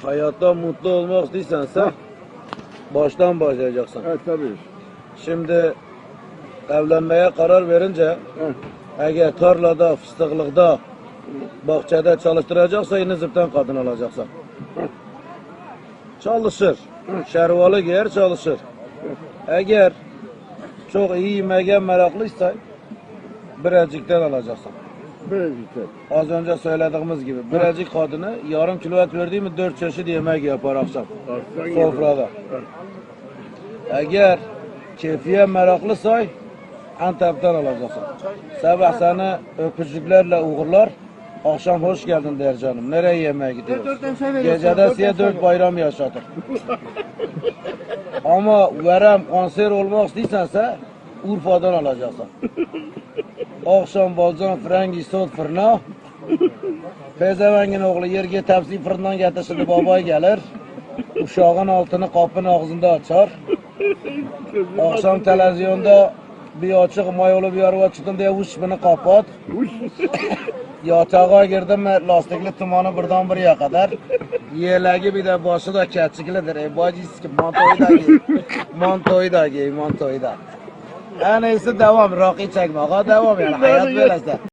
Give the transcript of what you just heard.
Hayatta mutlu olmak istiyorsan sen baştan başlayacaksın. Evet tabii. Şimdi evlenmeye karar verince Evet. eğer tarlada, fıstıklıkta, bahçede çalıştıracaksa yine zıptan kadın alacaksın. Çalışır. Şervalı giyer çalışır. Eğer çok iyi yemeğe meraklıysa birecikten alacaksın. Birazcık. Az önce söylediğimiz gibi birecik kadını yarım kilo et verdiği mi 4 çeşit yemek yapar akşam sofrada. Eğer keyfiye meraklıysa Antep'ten alacaksın. Sabah seni öpücüklerle uğurlar. Akşam hoş geldin der canım. Nereye yemeğe gidiyoruz? Gecede size 4 bayram yaşatır. Ama verem konser olmak istiyorsansa Urfa'dan alacaksın. Akşam balcan frengi sot fırına. Pezevengin oğlu yerge tepsi fırından getirsin babay gelir. Uşağın altını kapının ağzında açar. Akşam televizyonda bir açık mayolu bir araba çıktın diye uç beni kapat. Yatağa girdim lastikli tumanı buradan buraya kadar. Yeleği bir de başı da keçiklidir. Bacısı ki mantoyu da giy. Mantoyu da giy, mantoyu da. En iyisi devam, rakı çekmek. Devam yani hayat böylese.